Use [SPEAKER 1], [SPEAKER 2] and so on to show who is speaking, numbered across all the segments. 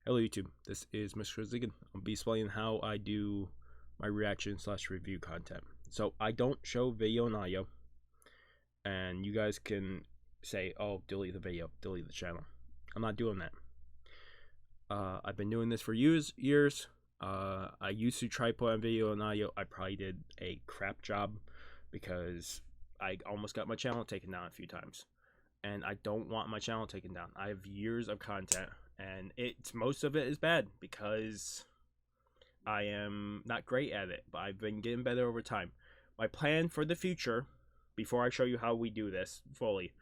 [SPEAKER 1] Hello YouTube, this is Mr. Ziggin. I'll be explaining how I do my reaction/review content. So I don't show video and audio, and you guys can say, oh, delete the video, delete the channel. I'm not doing that. I've been doing this for years. I used to try put on video and audio. I probably did a crap job because I almost got my channel taken down a few times. And I don't want my channel taken down. I have years of content, and most of it is bad because I am not great at it, but I've been getting better over time. My plan for the future, before I show you how we do this fully,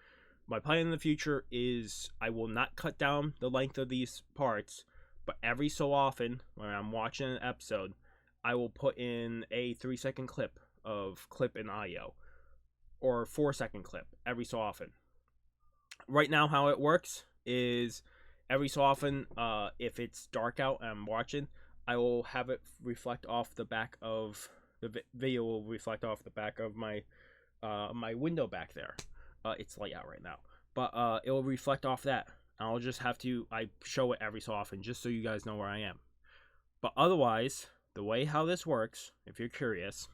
[SPEAKER 1] my plan in the future is I will not cut down the length of these parts, but every so often when I'm watching an episode, I will put in a 3-second clip of clip in audio or 4-second clip every so often. Right now, how it works is every so often, if it's dark out and I'm watching, I will have it reflect off the back of the video. Will reflect off the back of my my window back there. It's light out right now, but it will reflect off that. I'll just have to show it every so often just so you guys know where I am. But otherwise, the way how this works, if you're curious,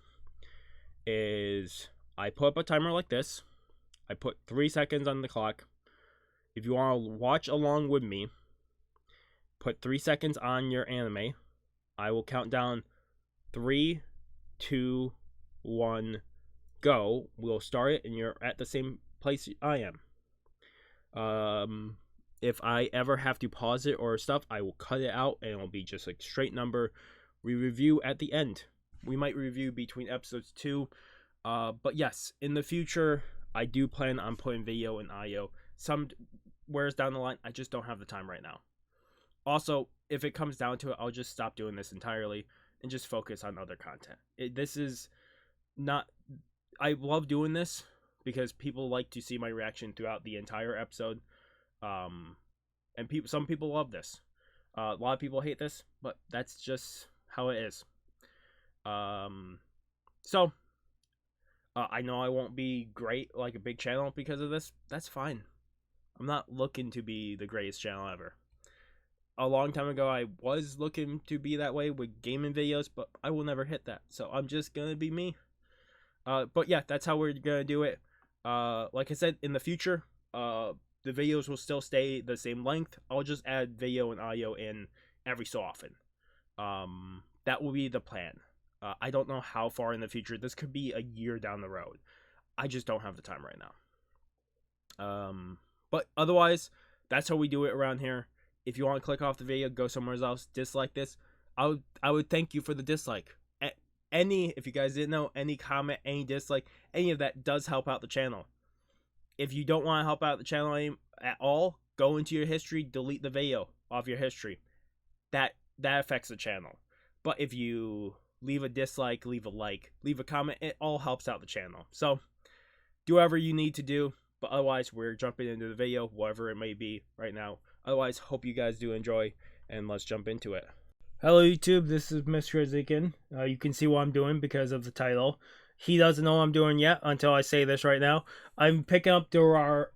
[SPEAKER 1] is I put up a timer like this. I put 3 seconds on the clock. If you want to watch along with me, put 3 seconds on your anime. I will count down 3, 2, 1, go. We'll start it, and you're at the same place I am. If I ever have to pause it or stuff, I will cut it out, and it'll be just a straight number. We review at the end. We might review between episodes too. But yes, in the future, I do plan on putting video and audio. Somewheres down the line, I just don't have the time right now. Also, if it comes down to it, I'll just stop doing this entirely and just focus on other content. This is not... I love doing this because people like to see my reaction throughout the entire episode. And some people love this. A lot of people hate this, but that's just how it is. I know I won't be great, like a big channel because of this. That's fine. I'm not looking to be the greatest channel ever. A long time ago, I was looking to be that way with gaming videos, but I will never hit that. So I'm just going to be me. But yeah, that's how we're going to do it. Like I said, in the future, the videos will still stay the same length. I'll just add video and audio in every so often. That will be the plan. I don't know how far in the future. This could be a year down the road. I just don't have the time right now. But otherwise, that's how we do it around here. If you want to click off the video, go somewhere else, dislike this, I would thank you for the dislike. If you guys didn't know, any comment, any dislike, any of that does help out the channel. If you don't want to help out the channel at all, go into your history, delete the video off your history. That affects the channel. But if you leave a dislike, leave a like, leave a comment, it all helps out the channel. So do whatever you need to do. But otherwise, we're jumping into the video, whatever it may be right now. Otherwise, hope you guys do enjoy, and let's jump into it. Hello YouTube, this is Mr. Ziggin. You can see what I'm doing because of the title. He doesn't know what I'm doing yet until I say this right now. I'm picking up Durarara.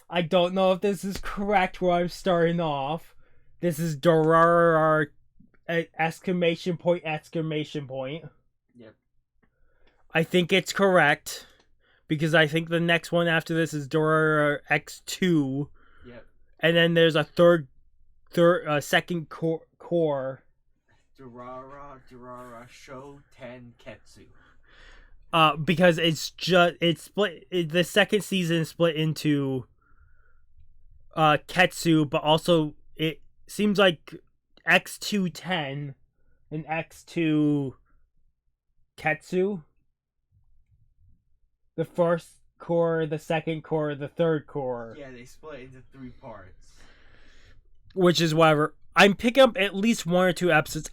[SPEAKER 1] I don't know if this is correct where I'm starting off. This is Durarara, exclamation point. Yep. I think it's correct. Because I think the next one after this is Durarara X2. Yep. And then there's a second core.
[SPEAKER 2] Durarara Show 10 Ketsu.
[SPEAKER 1] Because it's split. The second season is split into Ketsu, but also it seems like X210 and X2 Ketsu. The first core, the second core, the third core.
[SPEAKER 2] Yeah, they split into 3 parts.
[SPEAKER 1] Which is whatever. I'm picking up at least 1 or 2 episodes.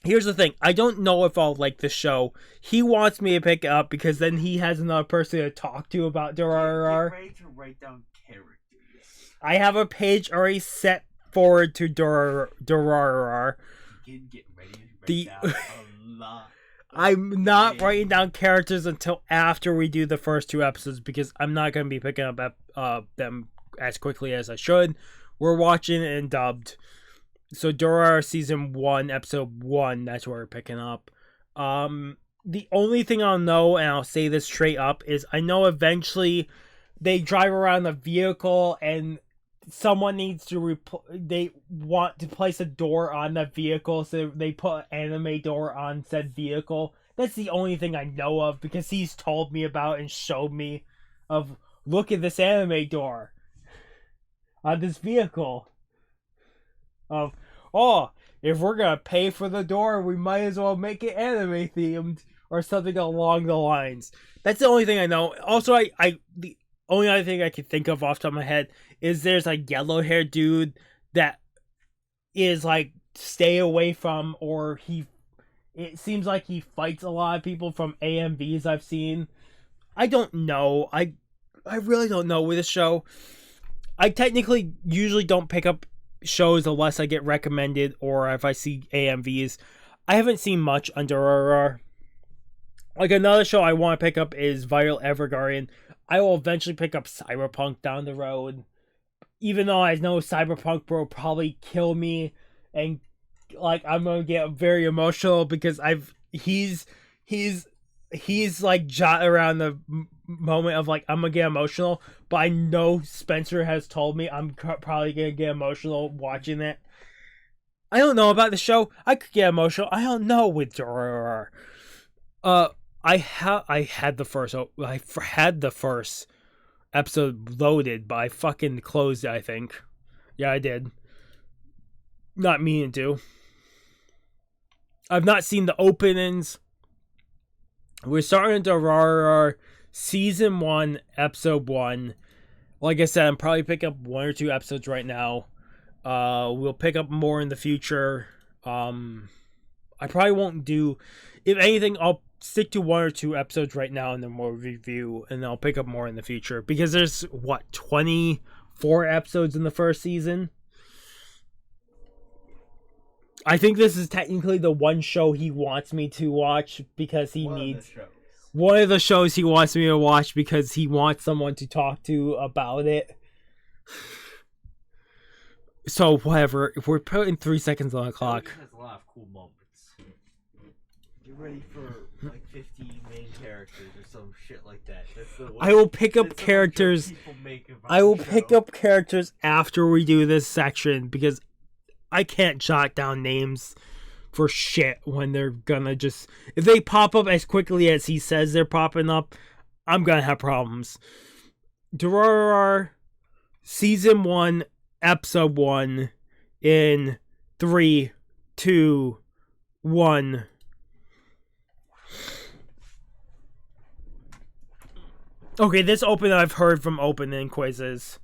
[SPEAKER 1] Here's the thing. I don't know if I'll like the show. He wants me to pick it up because then he has another person to talk to about Durarara.
[SPEAKER 2] Get ready to write down characters.
[SPEAKER 1] I have a page already set forward to Durarara.
[SPEAKER 2] You can get ready to write down a lot.
[SPEAKER 1] I'm not writing down characters until after we do the first 2 episodes because I'm not going to be picking up them as quickly as I should. We're watching it in dubbed. So Durarara season 1, episode 1, that's where we're picking up. The only thing I'll know, and I'll say this straight up, is I know eventually they drive around the vehicle and someone needs to they want to place a door on that vehicle, so they put an anime door on said vehicle. That's the only thing I know of because he's told me about and showed me of, look at this anime door on this vehicle. Of, oh, if we're gonna pay for the door, we might as well make it anime themed or something along the lines. That's the only thing I know. Also, the only other thing I can think of off the top of my head is there's a yellow haired dude that is like stay away from, or it seems like he fights a lot of people from AMVs I've seen. I don't know. I really don't know with this show. I technically usually don't pick up shows unless I get recommended or if I see AMVs. I haven't seen much under like another show I want to pick up is Viral Evergarden. I will eventually pick up Cyberpunk down the road. Even though I know Cyberpunk will probably kill me and like I'm gonna get very emotional because he's like jot around the moment of like I'm gonna get emotional, but I know Spencer has told me I'm probably gonna get emotional watching it. I don't know about the show. I could get emotional. I don't know with Durarara. I had the first episode loaded, but I fucking closed it, I think. Yeah, I did. Not meaning to. I've not seen the openings. We're starting Durarara season 1, episode 1. Like I said, I'm probably picking up 1 or 2 episodes right now. We'll pick up more in the future. I probably won't do... If anything, I'll stick to 1 or 2 episodes right now and then we'll review, and I'll pick up more in the future. Because there's, 24 episodes in the first season? I think this is technically the one show he wants me to watch because he needs... One of the shows he wants me to watch because he wants someone to talk to about it. So, whatever. If we're putting 3 seconds on the clock...
[SPEAKER 2] It has a lot of cool moments. Get ready for like 50 main characters or some shit like that.
[SPEAKER 1] I will pick up characters. I will pick up characters after we do this section because I can't jot down names for shit when they're gonna just... If they pop up as quickly as he says they're popping up, I'm gonna have problems. Durarara season 1, episode 1 in 3, 2, 1. Okay, this opening I've heard from opening quizzes.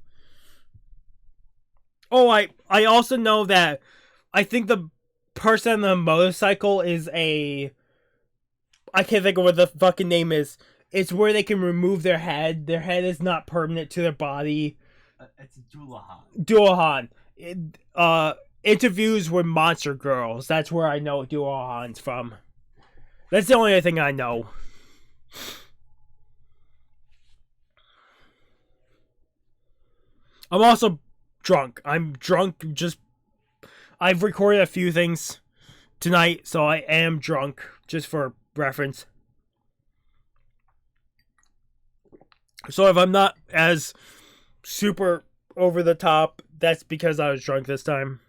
[SPEAKER 1] Oh, I also know that I think the person on the motorcycle is I can't think of what the fucking name is. It's where they can remove their head. Their head is not permanent to their body.
[SPEAKER 2] It's Dullahan.
[SPEAKER 1] Dullahan. Interviews with Monster Girls. That's where I know Dullahan's from. That's the only thing I know. I'm also drunk. I'm drunk just... I've recorded a few things tonight, so I am drunk, just for reference. So if I'm not as super over the top, that's because I was drunk this time.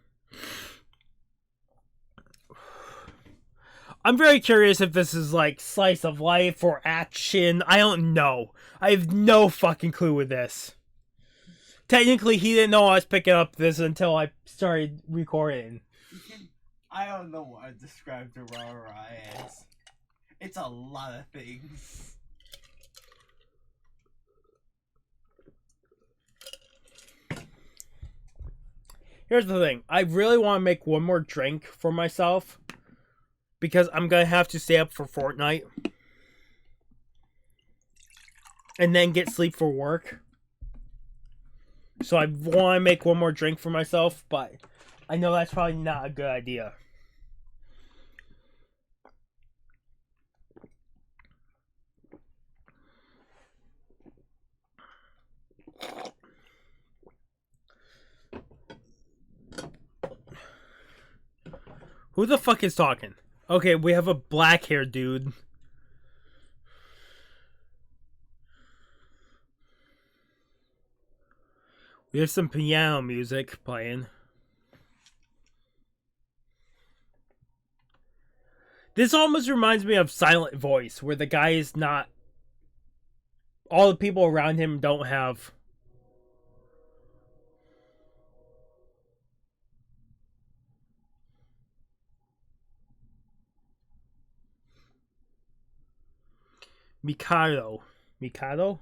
[SPEAKER 1] I'm very curious if this is like slice of life or action. I don't know. I have no fucking clue with this. Technically, he didn't know I was picking up this until I started recording.
[SPEAKER 2] I don't know what I described Durarara as. It's a lot of things.
[SPEAKER 1] Here's the thing. I really want to make one more drink for myself. Because I'm going to have to stay up for Fortnite. And then get sleep for work. So I want to make one more drink for myself, but I know that's probably not a good idea. Who the fuck is talking? Okay, we have a black haired dude. We have some piano music playing. This almost reminds me of Silent Voice, where the guy is not. All the people around him don't have. Mikado. Mikado?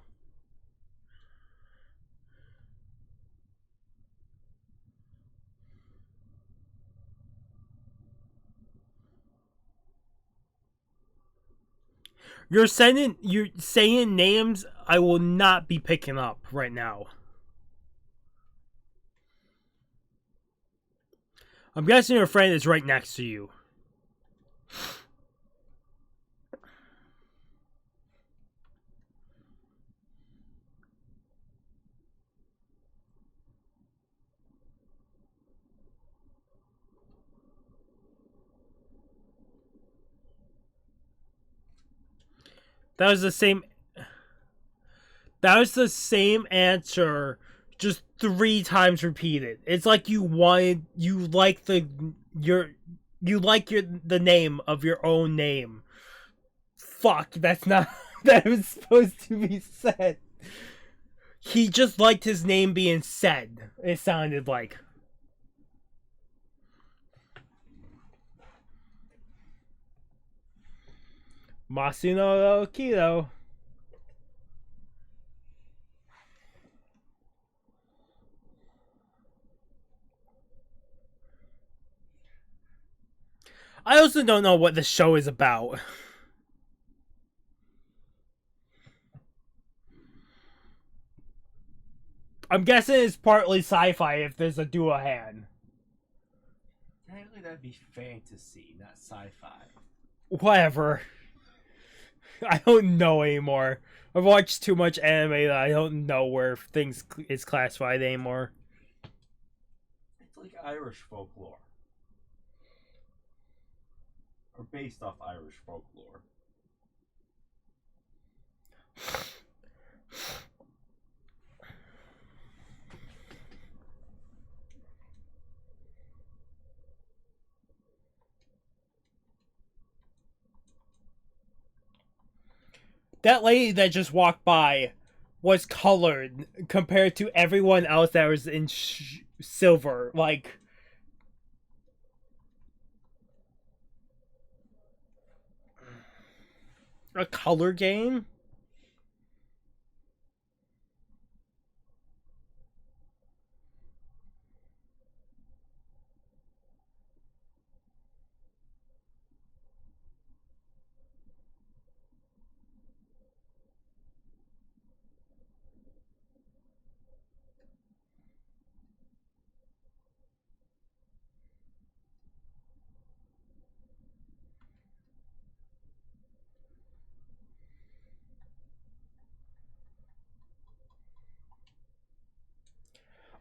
[SPEAKER 1] You're saying names I will not be picking up right now. I'm guessing your friend is right next to you. That was the same. That was the same answer, just 3 times repeated. It's like you like the name of your own name. Fuck, that's not that was supposed to be said. He just liked his name being said. It sounded like. Masuno Kido. I also don't know what the show is about. I'm guessing it's partly sci-fi if there's a Duahan.
[SPEAKER 2] Technically, that'd be fantasy, not sci-fi.
[SPEAKER 1] Whatever. I don't know anymore. I've watched too much anime that I don't know where things is classified anymore.
[SPEAKER 2] It's like Irish folklore. Or based off Irish folklore.
[SPEAKER 1] That lady that just walked by was colored compared to everyone else that was in silver. Like, a color game?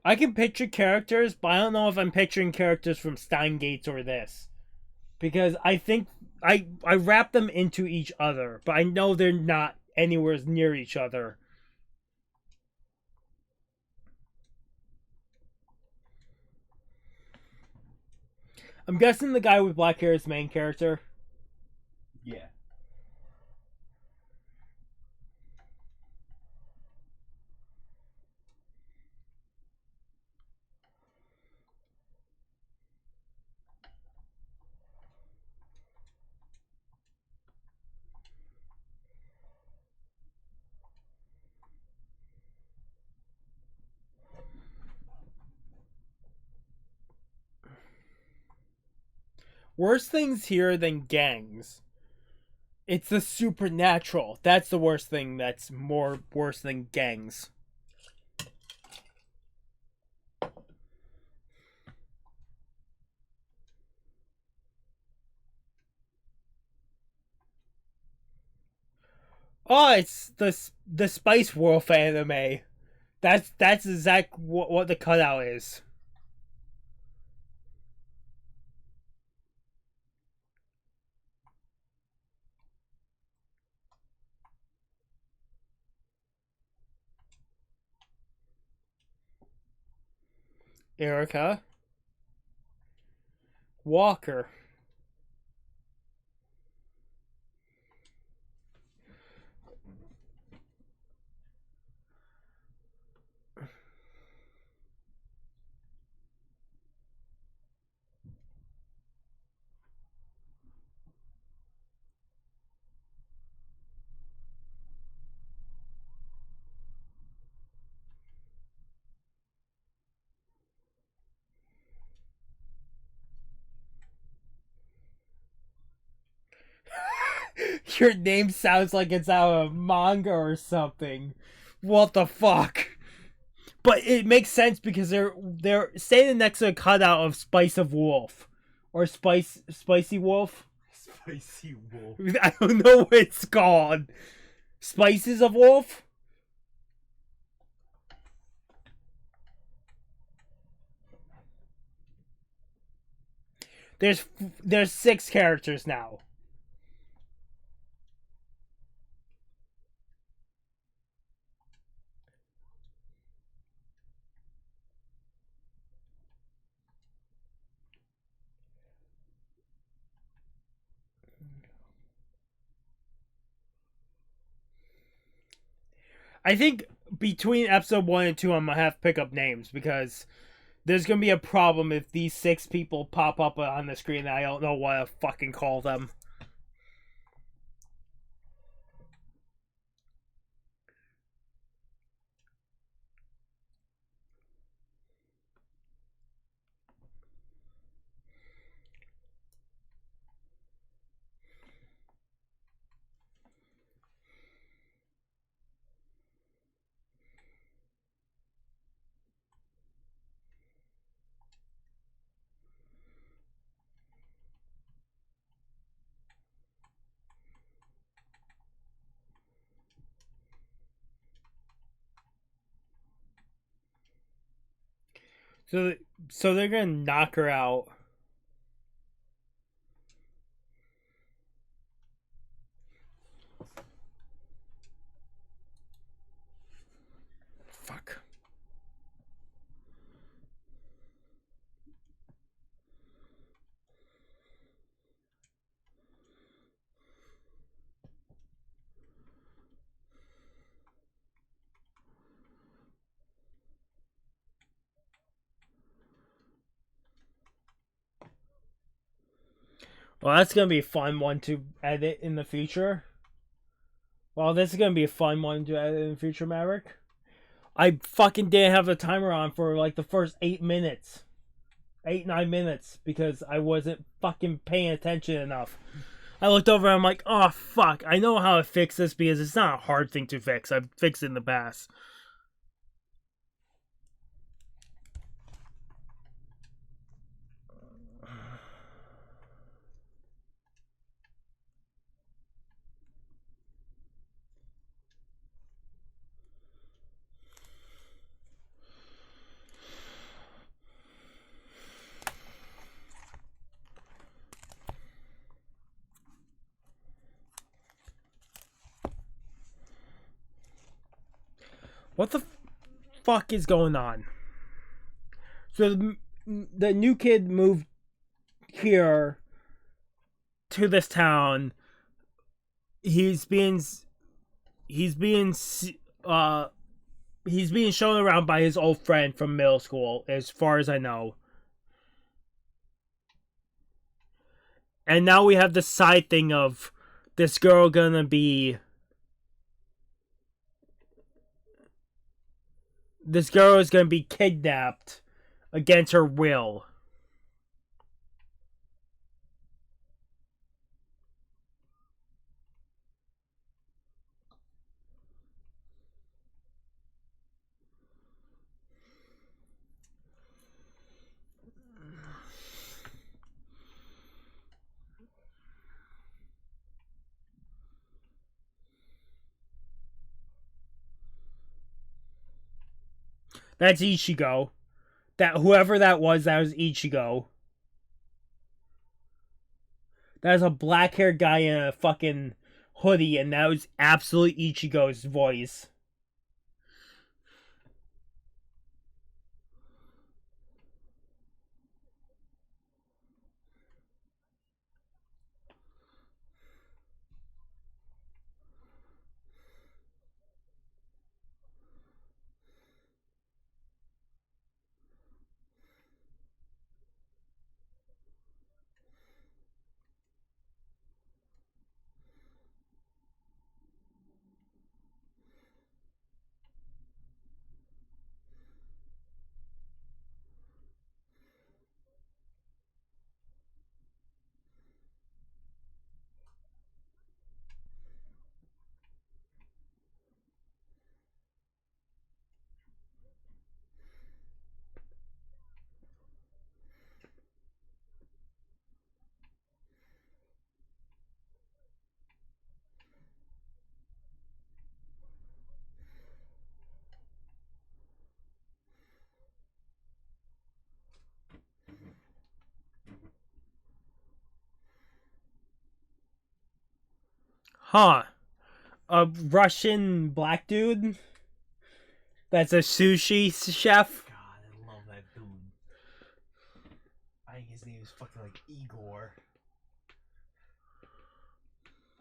[SPEAKER 1] I can picture characters, but I don't know if I'm picturing characters from Steingates or this. Because I think I wrap them into each other, but I know they're not anywhere near each other. I'm guessing the guy with black hair is the main character.
[SPEAKER 2] Yeah.
[SPEAKER 1] Worse things here than gangs. It's the supernatural. That's the worst thing that's more worse than gangs. Oh, it's the Spice Wolf anime. That's exactly what the cutout is. Erica. Walker. Your name sounds like it's out of manga or something. What the fuck? But it makes sense because they're standing next to a cutout of Spice of Wolf. Or Spicy Wolf.
[SPEAKER 2] Spicy wolf.
[SPEAKER 1] I don't know what it's called. Spices of Wolf? There's 6 characters now. I think between episode 1 and 2 I'm gonna have to pick up names because there's gonna be a problem if these 6 people pop up on the screen and I don't know what to fucking call them. So they're gonna knock her out. Fuck. Well, that's gonna be a fun one to edit in the future. Well, this is gonna be a fun one to edit in the future, Maverick. I fucking didn't have the timer on for like the first 8 minutes. 8-9 minutes because I wasn't fucking paying attention enough. I looked over and I'm like, oh fuck, I know how to fix this because it's not a hard thing to fix. I've fixed it in the past. What the fuck is going on? So the new kid moved here to this town. He's being uh he's being shown around by his old friend from middle school, as far as I know. And now we have the side thing of this girl gonna be. This girl is gonna be kidnapped against her will. That's Ichigo. That whoever that was Ichigo. That was a black-haired guy in a fucking hoodie, and that was absolutely Ichigo's voice. Huh. A Russian black dude that's a sushi chef.
[SPEAKER 2] God, I love that dude. I think his name is fucking like Igor.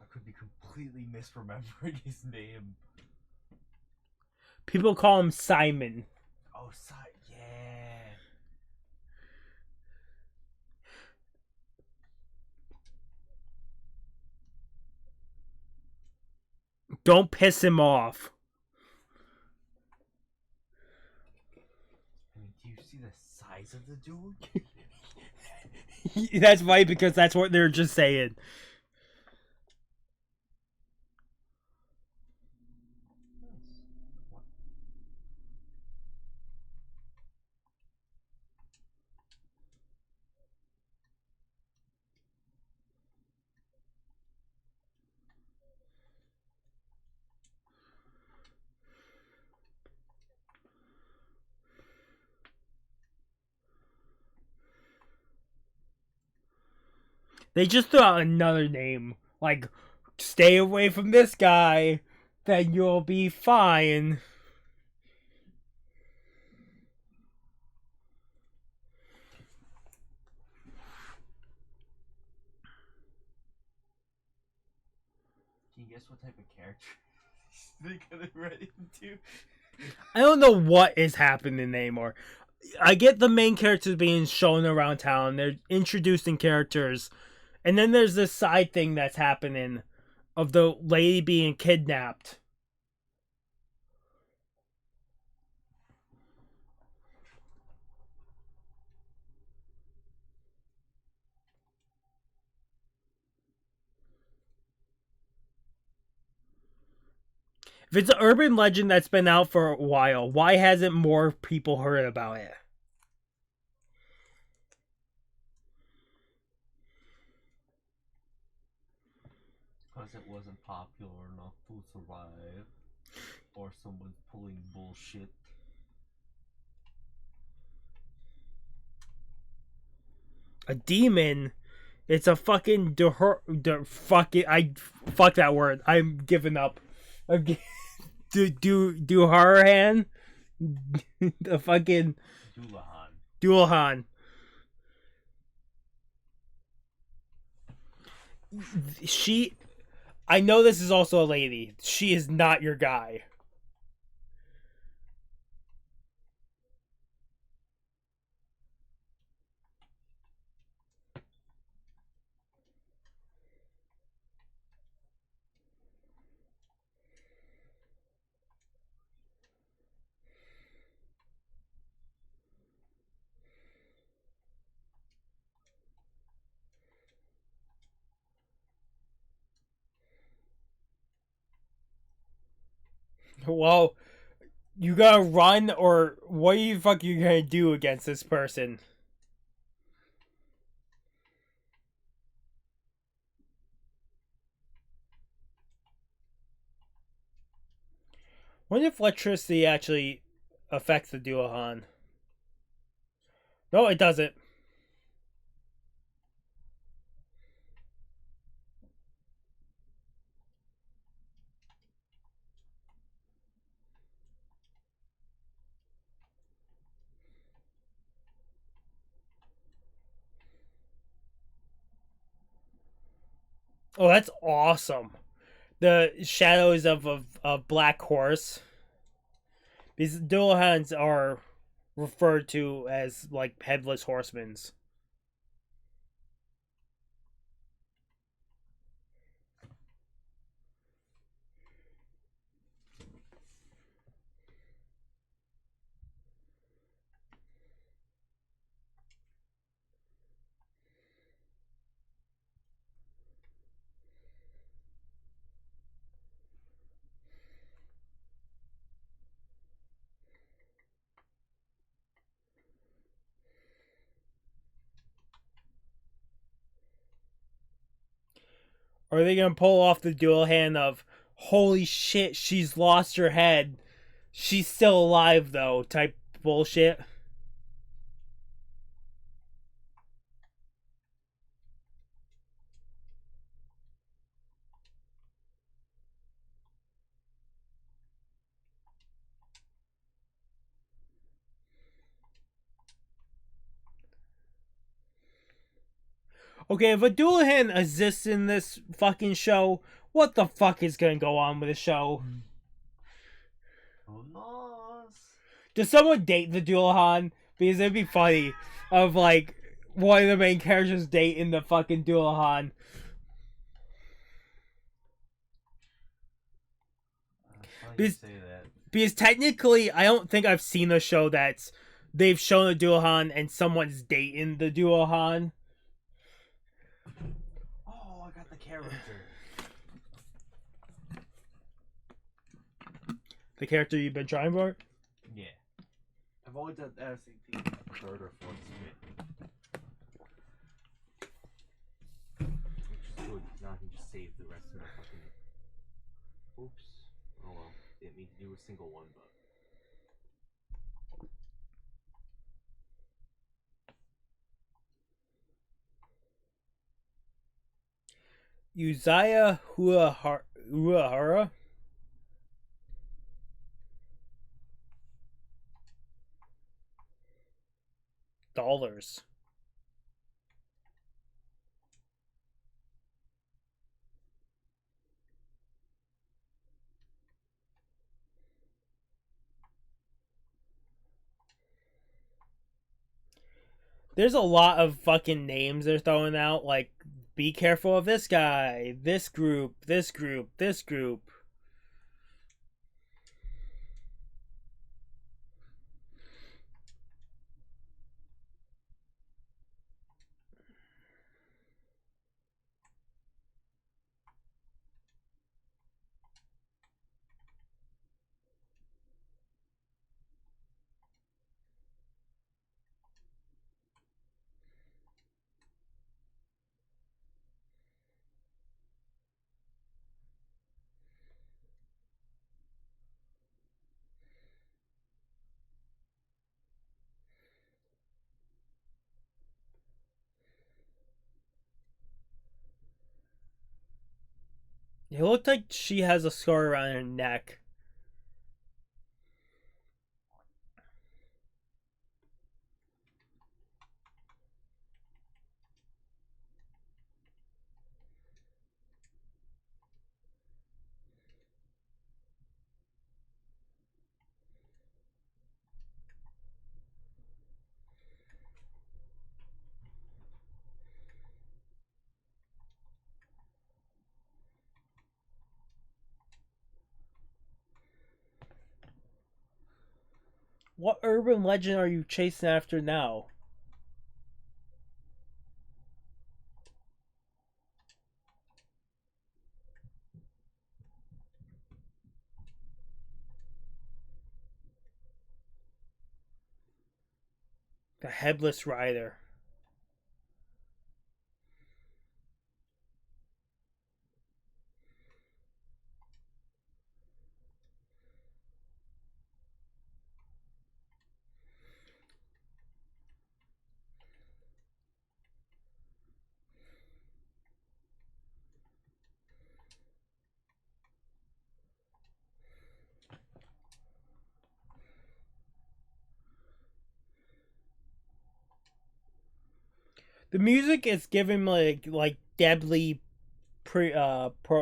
[SPEAKER 2] I could be completely misremembering his name.
[SPEAKER 1] People call him Simon.
[SPEAKER 2] Oh, yeah.
[SPEAKER 1] Don't piss him off.
[SPEAKER 2] I mean, do you see the size of the dude?
[SPEAKER 1] That's right, because that's what they're just saying.
[SPEAKER 2] What?
[SPEAKER 1] They just threw out another name. Like, stay away from this guy, then you'll be fine.
[SPEAKER 2] Can you guess what type of character they're gonna run into?
[SPEAKER 1] I don't know what is happening anymore. I get the main characters being shown around town. They're introducing characters. And then there's this side thing that's happening of the lady being kidnapped. If it's an urban legend that's been out for a while, why hasn't more people heard about it?
[SPEAKER 2] Because it wasn't popular enough to survive. Or someone's pulling bullshit.
[SPEAKER 1] A demon? It's a fucking fuck that word. I'm giving up. Durarara? The fucking Dualahan. She, I know this is also a lady. She is not your guy. Well, you gotta run, or what the fuck you gonna do against this person? What if electricity actually affects the Dualahan? No, it doesn't. Oh, that's awesome. The shadows of a black horse. These Dualahans are referred to as like headless horsemen. Are they gonna pull off the Dualahan of holy shit, she's lost her head, she's still alive though type bullshit? Okay, if a Dullahan exists in this fucking show, what the fuck is gonna go on with the show?
[SPEAKER 2] Who knows?
[SPEAKER 1] Does someone date the Dullahan? Because it'd be funny of like one of the main characters dating the fucking Dullahan.
[SPEAKER 2] Funny you
[SPEAKER 1] Because,
[SPEAKER 2] say that.
[SPEAKER 1] because technically, I don't think I've seen a show that's they've shown a Dullahan and someone's dating the Dullahan.
[SPEAKER 2] Oh, I got the character.
[SPEAKER 1] The character you've been trying for?
[SPEAKER 2] Yeah. I've only done SAT third or fourth spin. Which is good, because now I can just save the rest of my fucking... Oops. Oh well. Didn't mean to do a single one, but...
[SPEAKER 1] Izaya Urihara? Dollars. There's a lot of fucking names they're throwing out, like, be careful of this guy, this group, this group, this group. It looked like she has a scar around her neck. What urban legend are you chasing after now? The Headless Rider. The music is giving like deadly premonition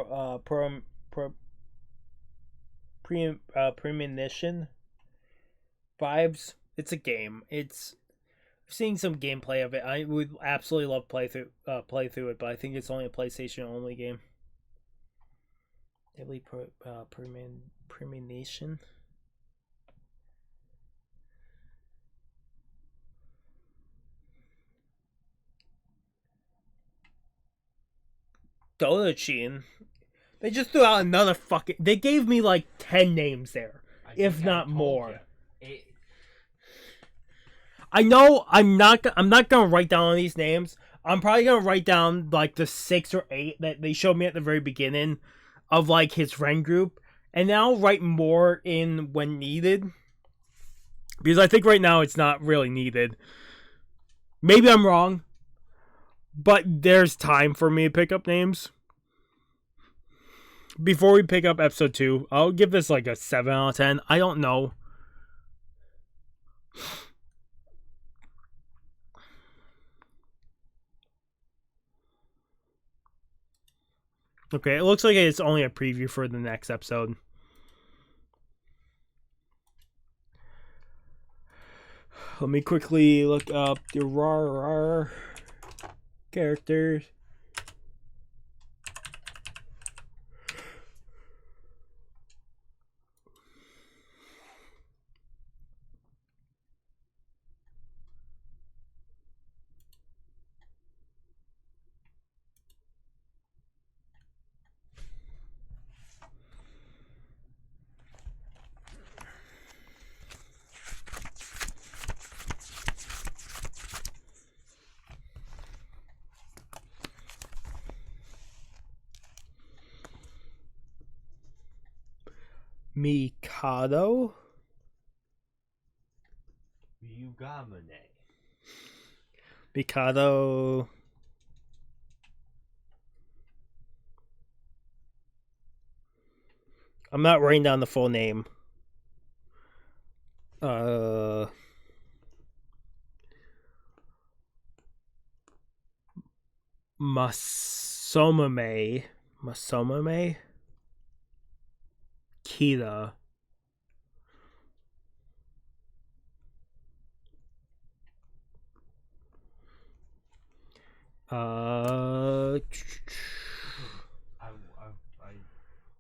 [SPEAKER 1] vibes. It's a game. It's I've seen some gameplay of it. I would absolutely love play through it, but I think it's only a PlayStation only game. Deadly premonition. Dolachin. They just threw out another fucking. They gave me like 10 names there, if not more. I know I'm not gonna write down all these names. I'm probably gonna write down like the 6 or 8 that they showed me at the very beginning of like his friend group, and then I'll write more in when needed. Because I think right now it's not really needed. Maybe I'm wrong, but there's time for me to pick up names. Before we pick up episode 2, I'll give this like a 7 out of 10. I don't know. Okay, it looks like it's only a preview for the next episode. Let me quickly look up the Durarara characters. Mikado.
[SPEAKER 2] Ryugamune.
[SPEAKER 1] Mikado. I'm not writing down the full name. Masomame. Kita.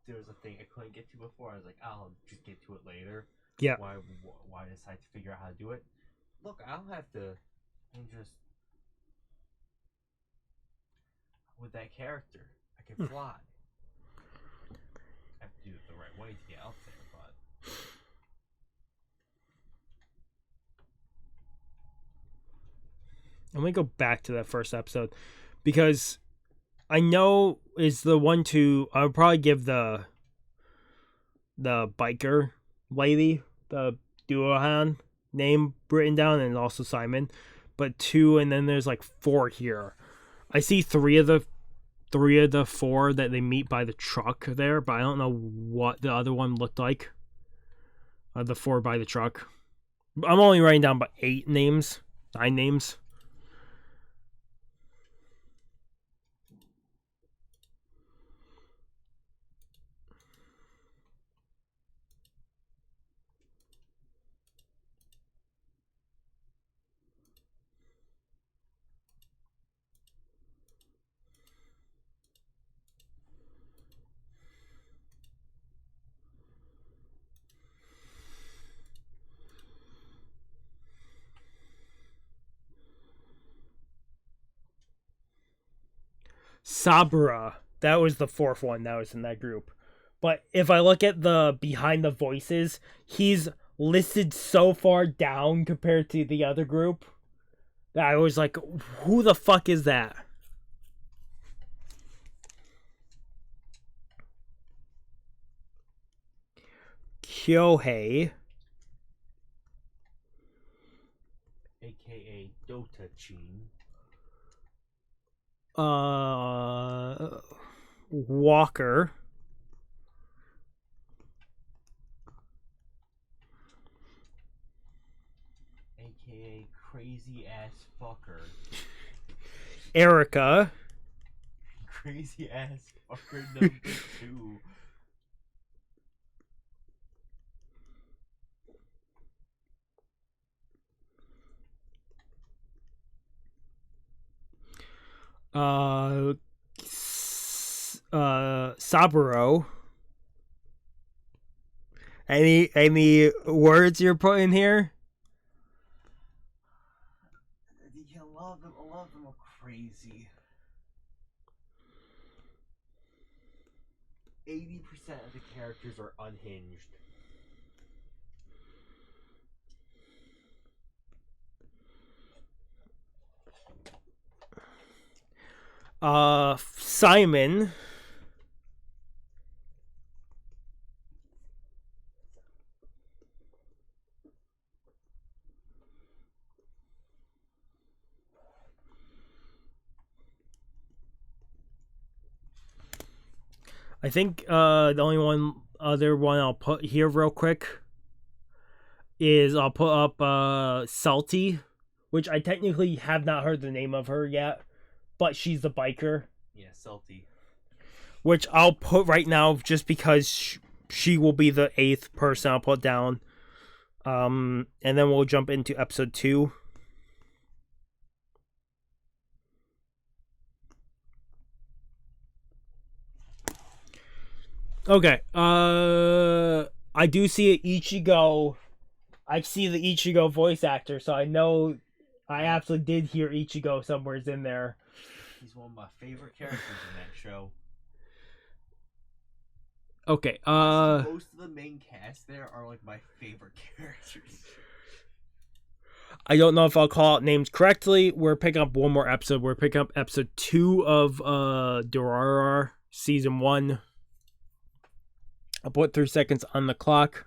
[SPEAKER 2] There was a thing I couldn't get to before. I was like, I'll just get to it later.
[SPEAKER 1] Yeah.
[SPEAKER 2] Why decide to figure out how to do it? Look, I don't have to. I'm just with that character. I can fly. I have to do it the right way to get out there, but.
[SPEAKER 1] Let me go back to that first episode because I know is the one to. I would probably give the biker lady the Duohan name written down and also Simon, but 2 and then there's like 4 here. I see 3 of the 4 that they meet by the truck there, but I don't know what the other one looked like. The 4 by the truck. I'm only writing down about 9 names. Sabra, that was the 4th one that was in that group. But if I look at the behind the voices, he's listed so far down compared to the other group that I was like, who the fuck is that? Kyohei.
[SPEAKER 2] AKA Dota-chin.
[SPEAKER 1] Walker.
[SPEAKER 2] AKA crazy ass fucker.
[SPEAKER 1] Erica.
[SPEAKER 2] Crazy ass fucker number 2.
[SPEAKER 1] Saburo. Any words you're putting here?
[SPEAKER 2] Yeah, a lot of them are crazy. 80% of the characters are unhinged.
[SPEAKER 1] Simon. I think the only other one I'll put here real quick is I'll put up Salty, which I technically have not heard the name of her yet, but she's the biker.
[SPEAKER 2] Yeah, Salty.
[SPEAKER 1] which I'll put right now just because she will be the 8th person I'll put down. And then we'll jump into episode 2. Okay. I do see an Ichigo. I see the Ichigo voice actor, so I know I absolutely did hear Ichigo somewhere's in there.
[SPEAKER 2] He's one of my favorite characters in that show.
[SPEAKER 1] Okay.
[SPEAKER 2] Honestly, most of the main cast there are like my favorite characters.
[SPEAKER 1] I don't know if I'll call out names correctly. We're picking up one more episode. We're picking up episode 2 of Durarara season 1. I'll put 3 seconds on the clock.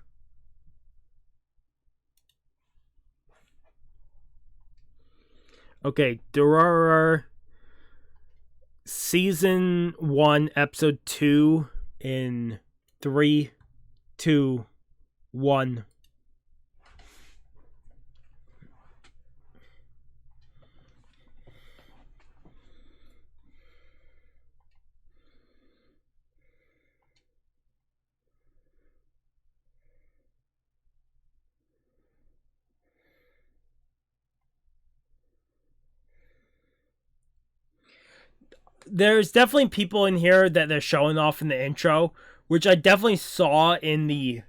[SPEAKER 1] Okay, Durarara season 1, episode 2 in 3, 2, 1. There's definitely people in here that they're showing off in the intro, which I definitely saw in the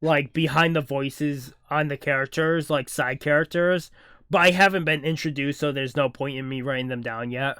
[SPEAKER 1] like behind the voices on the characters, like side characters, but I haven't been introduced, so there's no point in me writing them down yet.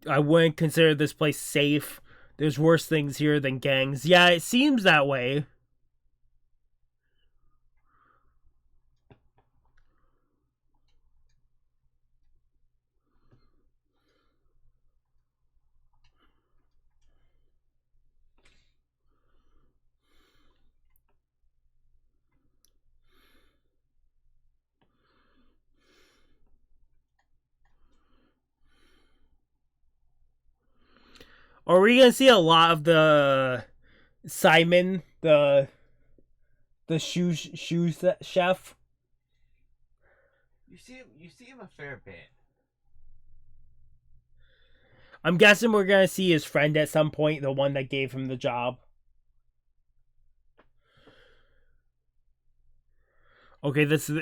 [SPEAKER 1] I wouldn't consider this place safe. There's worse things here than gangs. Yeah, it seems that way. Are we gonna see a lot of the Simon, the shoes chef?
[SPEAKER 2] You see him a fair bit.
[SPEAKER 1] I'm guessing we're gonna see his friend at some point, the one that gave him the job. Okay, this is the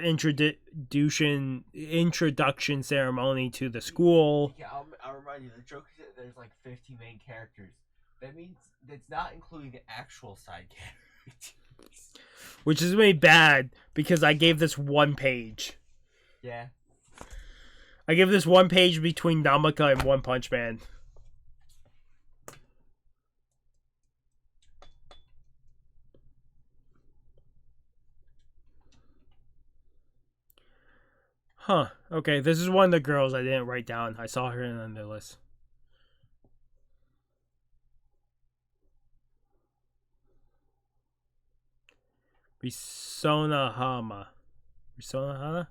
[SPEAKER 1] introduction ceremony to the school.
[SPEAKER 2] Yeah, I'll remind you. The joke is that there's like 50 main characters. That means that's not including the actual side characters.
[SPEAKER 1] Which is really bad because I gave this 1 page.
[SPEAKER 2] Yeah.
[SPEAKER 1] I give this 1 page between Namaka and One Punch Man. Huh. Okay, this is one of the girls I didn't write down. I saw her on the list. Risonahama. Risonahana?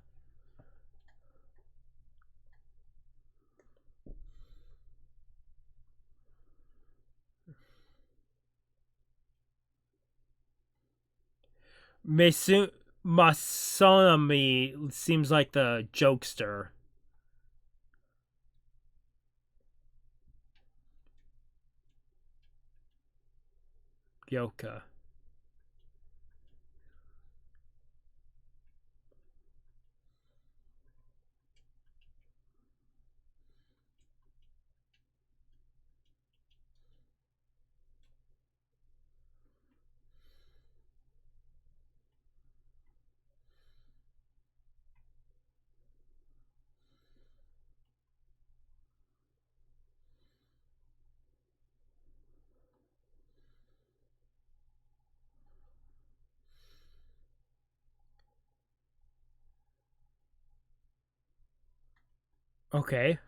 [SPEAKER 1] Masonami seems like the jokester. Gyoka. Okay.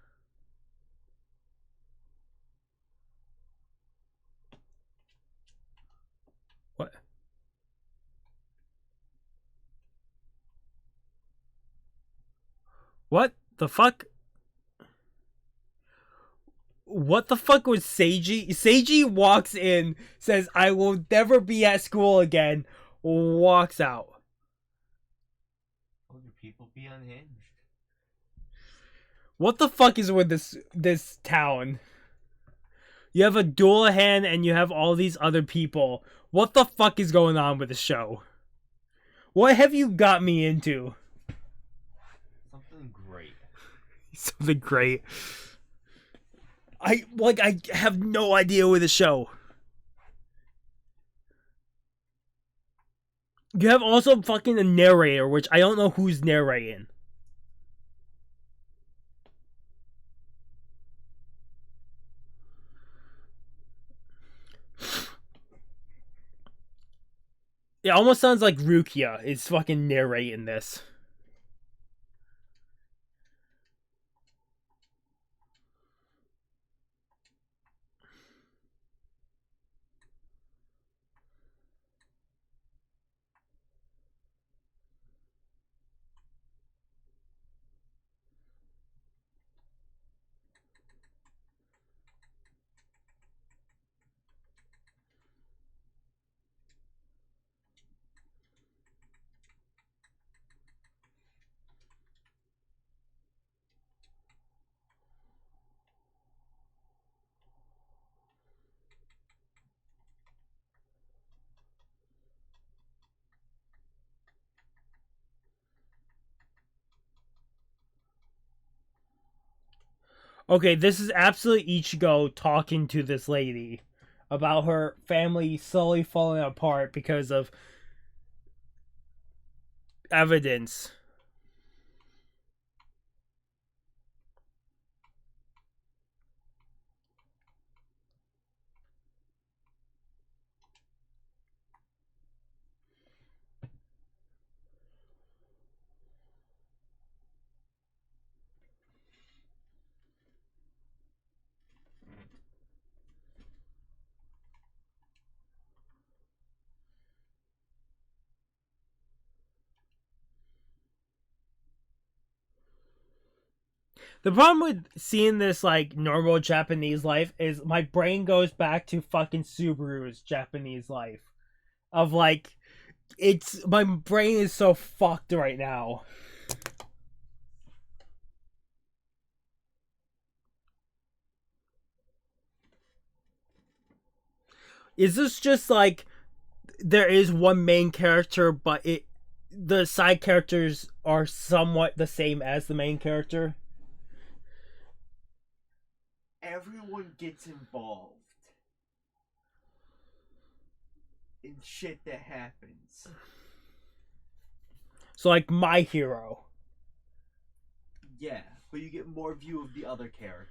[SPEAKER 1] What? What the fuck? What the fuck was Seiji? Seiji walks in, says, "I will never be at school again," walks out.
[SPEAKER 2] Told your people be unhinged.
[SPEAKER 1] What the fuck is with this town? You have a dual hand and you have all these other people. What the fuck is going on with the show? What have you got me into?
[SPEAKER 2] Something great.
[SPEAKER 1] Something great. I have no idea with the show. You have also fucking a narrator, which I don't know who's narrating. It almost sounds like Rukia is fucking narrating this. Okay, this is absolutely Ichigo talking to this lady about her family slowly falling apart because of evidence. The problem with seeing this like normal Japanese life is my brain goes back to fucking Subaru's Japanese life. Of like it's my brain is so fucked right now. Is this just like there is one main character but it the side characters are somewhat the same as the main character?
[SPEAKER 2] Everyone gets involved in shit that happens.
[SPEAKER 1] So like My Hero.
[SPEAKER 2] Yeah, but you get more view of the other characters.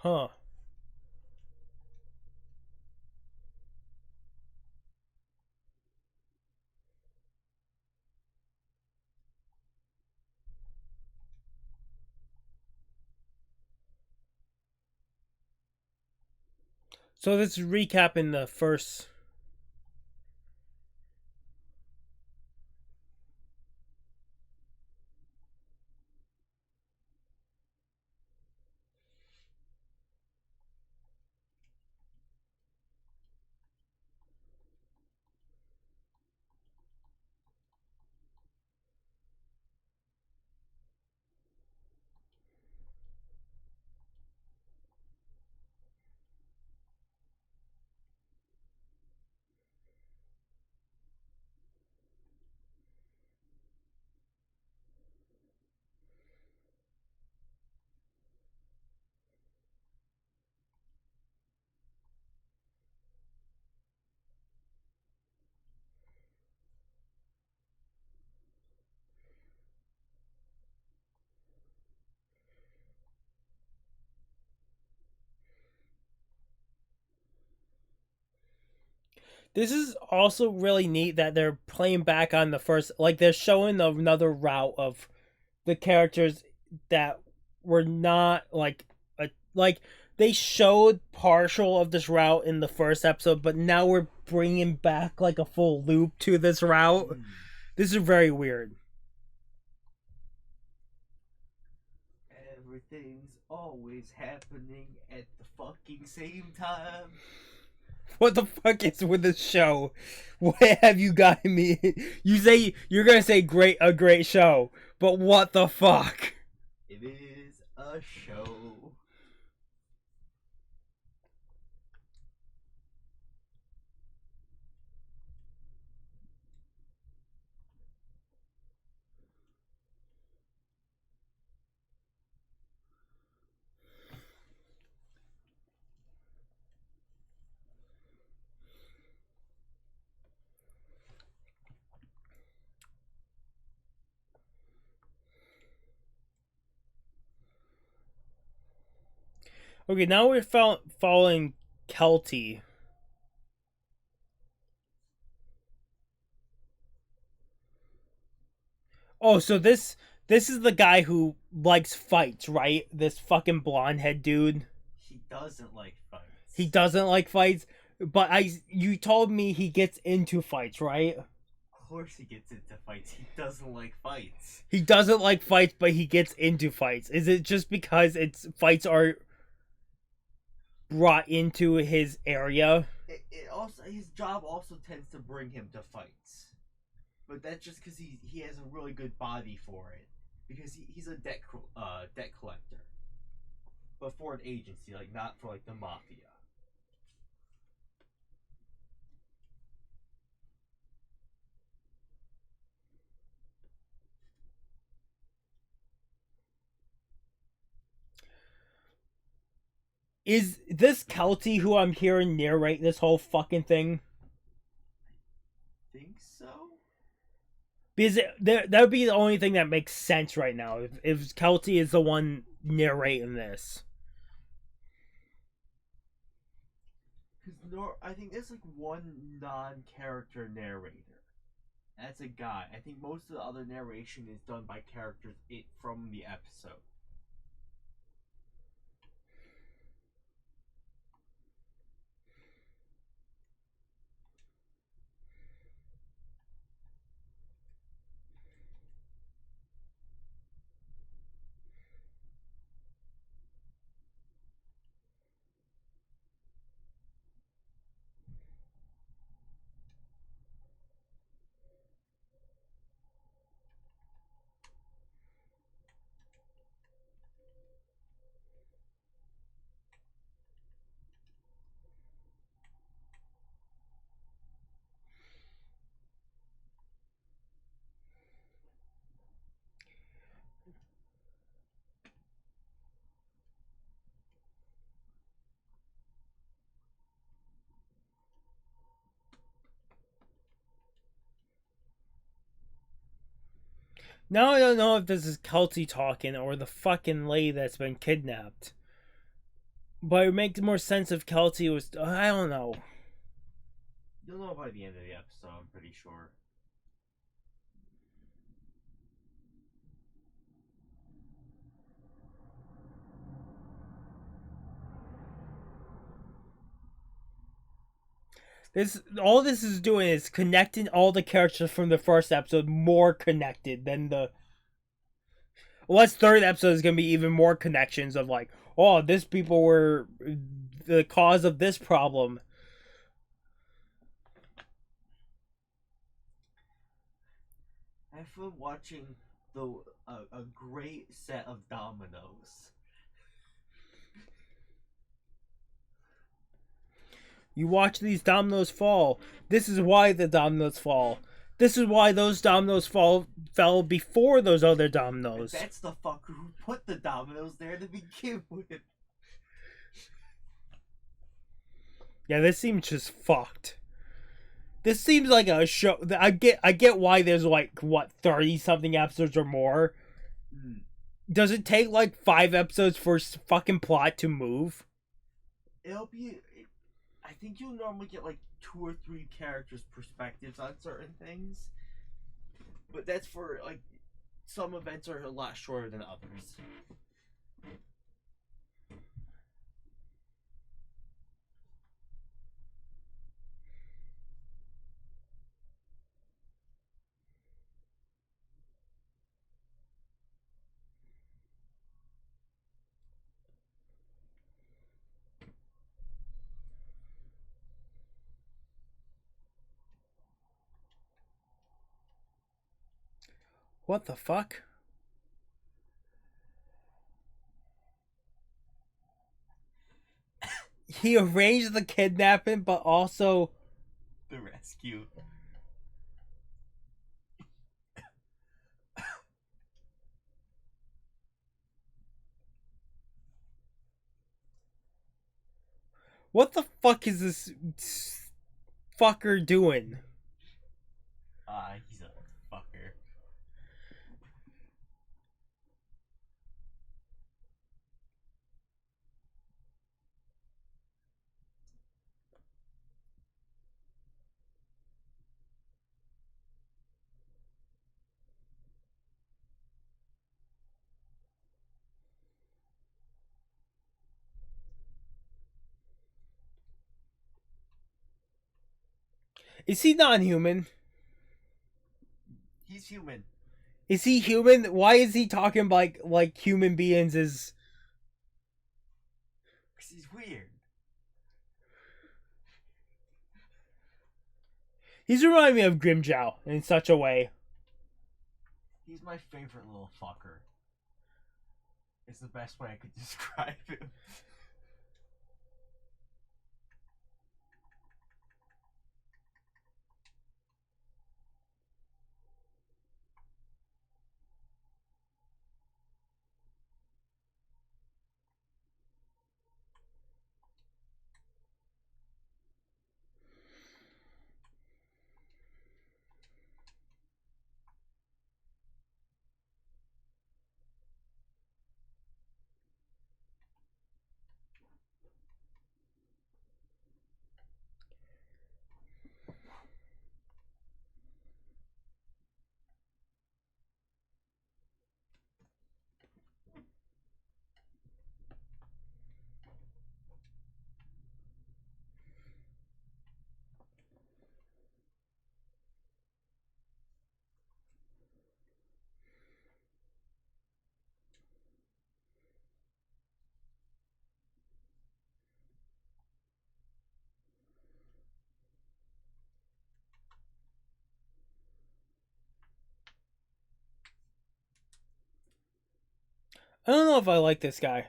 [SPEAKER 1] Huh. So let's recap in the first.
[SPEAKER 3] This is also really neat that they're playing back on the first, like they're showing another route of the characters that were not like they showed partial of this route in the first episode, but now we're bringing back like a full loop to this route. This is very weird.
[SPEAKER 2] Everything's always happening at the fucking same time.
[SPEAKER 3] What the fuck is with this show? What have you got me? You say you're gonna say a great show, but what the fuck?
[SPEAKER 2] It is a show.
[SPEAKER 3] Okay, now we're following Kelty. Oh, so this is the guy who likes fights, right? This fucking blonde head dude.
[SPEAKER 2] He doesn't like fights.
[SPEAKER 3] He doesn't like fights, but you told me he gets into fights, right?
[SPEAKER 2] Of course he gets into fights. He doesn't like fights.
[SPEAKER 3] He doesn't like fights, but he gets into fights. Is it just because fights are brought into his area?
[SPEAKER 2] It also, his job also tends to bring him to fights. But that's just because he has a really good body for it. Because he's a debt collector. But for an agency, like not for like the mafia.
[SPEAKER 3] Is this Kelty who I'm hearing narrate this whole fucking thing?
[SPEAKER 2] Think so?
[SPEAKER 3] Because that would be the only thing that makes sense right now if Kelty is the one narrating this.
[SPEAKER 2] Because I think there's like one non-character narrator. That's a guy. I think most of the other narration is done by characters from the episode.
[SPEAKER 3] Now I don't know if this is Kelty talking or the fucking lady that's been kidnapped. But it makes more sense if Kelty was. I don't know.
[SPEAKER 2] You'll know by the end of the episode, I'm pretty sure.
[SPEAKER 3] All this is doing is connecting all the characters from the first episode more connected than the. Well, this third episode is gonna be even more connections of like, oh, this people were the cause of this problem.
[SPEAKER 2] I've been watching a great set of dominoes.
[SPEAKER 3] You watch these dominoes fall. This is why the dominoes fall. This is why those dominoes fell before those other dominoes.
[SPEAKER 2] And that's the fucker who put the dominoes there to begin with.
[SPEAKER 3] Yeah, this seems just fucked. This seems like a show. I get why there's like what 30 something episodes or more. Does it take like 5 episodes for fucking plot to move?
[SPEAKER 2] It'll be. I think you'll normally get like 2 or 3 characters' perspectives on certain things. But that's for like some events are a lot shorter than others.
[SPEAKER 3] What the fuck? He arranged the kidnapping, but also
[SPEAKER 2] The rescue.
[SPEAKER 3] what the fuck is this fucker doing?
[SPEAKER 2] He's a fucker.
[SPEAKER 3] Is he non-human?
[SPEAKER 2] He's human.
[SPEAKER 3] Is he human? Why is he talking like human beings is?
[SPEAKER 2] Because he's weird.
[SPEAKER 3] He's reminding me of Grimjow in such a way.
[SPEAKER 2] He's my favorite little fucker. It's the best way I could describe him.
[SPEAKER 3] I don't know if I like this guy.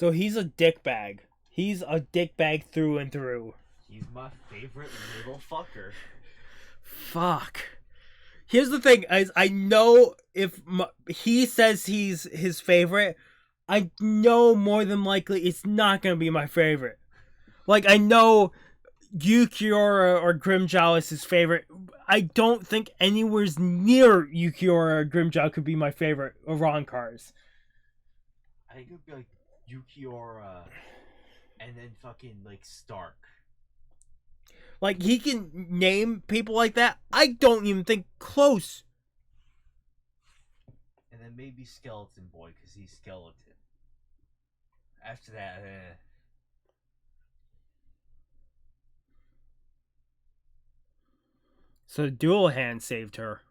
[SPEAKER 3] So he's a dickbag. He's a dickbag through and through.
[SPEAKER 2] He's my favorite little fucker.
[SPEAKER 3] Fuck. Here's the thing: I know if he says he's his favorite, I know more than likely it's not gonna be my favorite. Like I know Yukiora or Grimjow is his favorite. I don't think anywhere's near Yukiora or Grimjow could be my favorite Iran cars.
[SPEAKER 2] I think it would be like Yukiora and then fucking like Stark.
[SPEAKER 3] Like he can name people like that. I don't even think close.
[SPEAKER 2] And then maybe Skeleton Boy because he's skeleton. After that,
[SPEAKER 3] So Dual Hand saved her.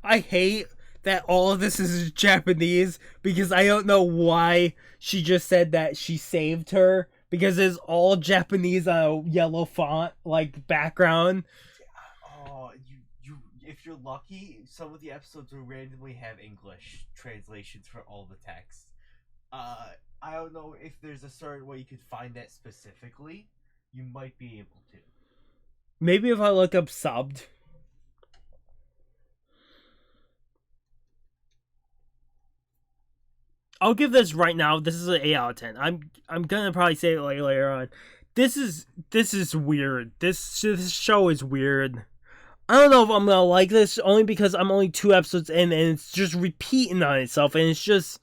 [SPEAKER 3] I hate that all of this is Japanese because I don't know why she just said that she saved her because it's all Japanese on a yellow font like background.
[SPEAKER 2] Oh, if you're lucky, some of the episodes will randomly have English translations for all the text. I don't know if there's a certain way you could find that specifically. You might be able to.
[SPEAKER 3] Maybe if I look up subbed. I'll give this right now. This is an 8 out of 10. I'm gonna probably say it later on. This is weird. This show is weird. I don't know if I'm gonna like this only because I'm only 2 episodes in and it's just repeating on itself and it's just.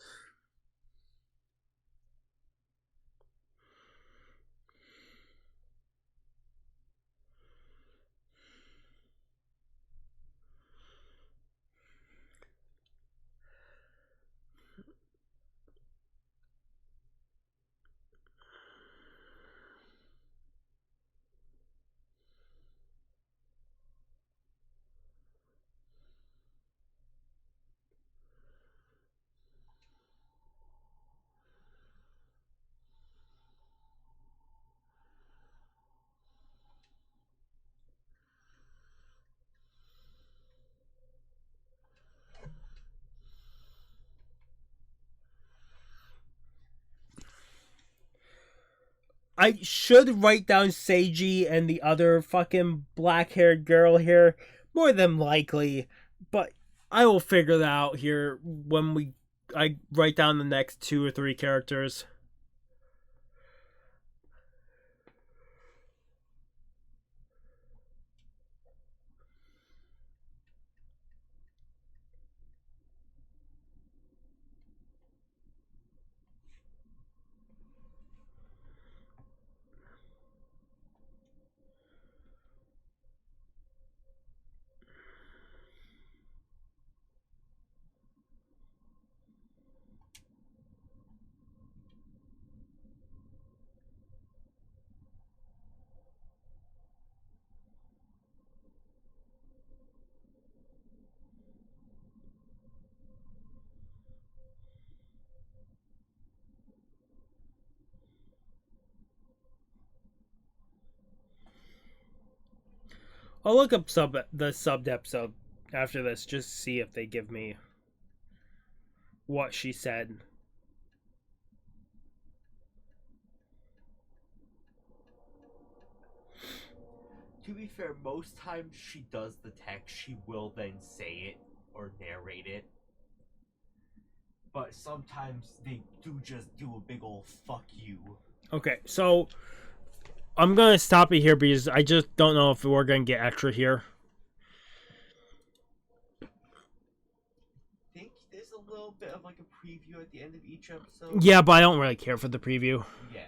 [SPEAKER 3] I should write down Seiji and the other fucking black-haired girl here, more than likely, but I will figure that out here when I write down the next 2 or 3 characters. I'll look up the subbed episode after this just to see if they give me what she said.
[SPEAKER 2] To be fair, most times she does the text, she will then say it or narrate it. But sometimes they do just do a big old fuck you.
[SPEAKER 3] Okay, so I'm gonna stop it here because I just don't know if we're gonna get extra here.
[SPEAKER 2] I think there's a little bit of like a preview at the end of each episode.
[SPEAKER 3] Yeah, but I don't really care for the preview.
[SPEAKER 2] Yeah.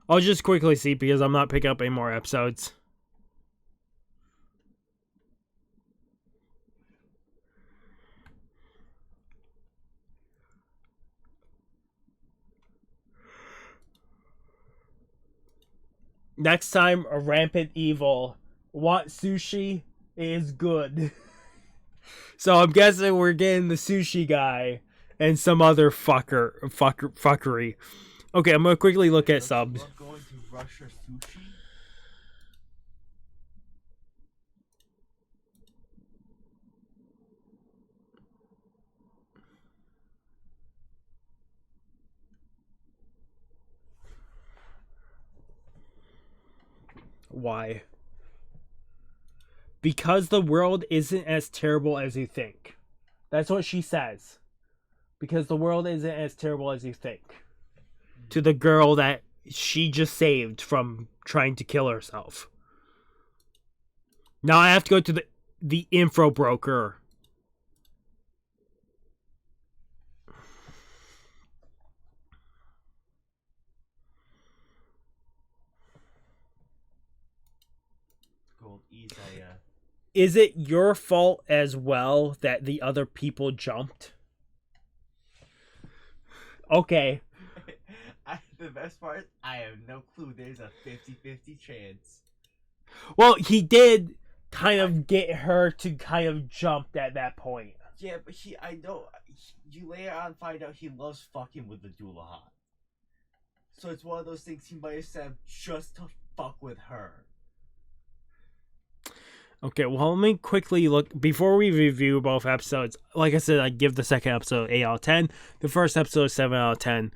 [SPEAKER 3] I'll just quickly see because I'm not picking up any more episodes. Next time, a rampant evil. Want sushi is good. So I'm guessing we're getting the sushi guy and some other fuckery. Okay, I'm gonna quickly look at subs.
[SPEAKER 2] Love going to Russia sushi.
[SPEAKER 3] Why? Because the world isn't as terrible as you think. That's what she says. Because the world isn't as terrible as you think. To the girl that she just saved from trying to kill herself. Now I have to go to the info broker.
[SPEAKER 2] Called Izaya.
[SPEAKER 3] Is it your fault as well that the other people jumped? Okay.
[SPEAKER 2] The best part, I have no clue. There's a 50-50 chance.
[SPEAKER 3] Well, he did kind of get her to kind of jump at that point.
[SPEAKER 2] Yeah, but I know, you later on find out he loves fucking with the Durarara. So it's one of those things he might have said just to fuck with her.
[SPEAKER 1] Okay, well, let me quickly look before we review both episodes. Like I said, I give the second episode 8 out of 10. The first episode 7 out of 10.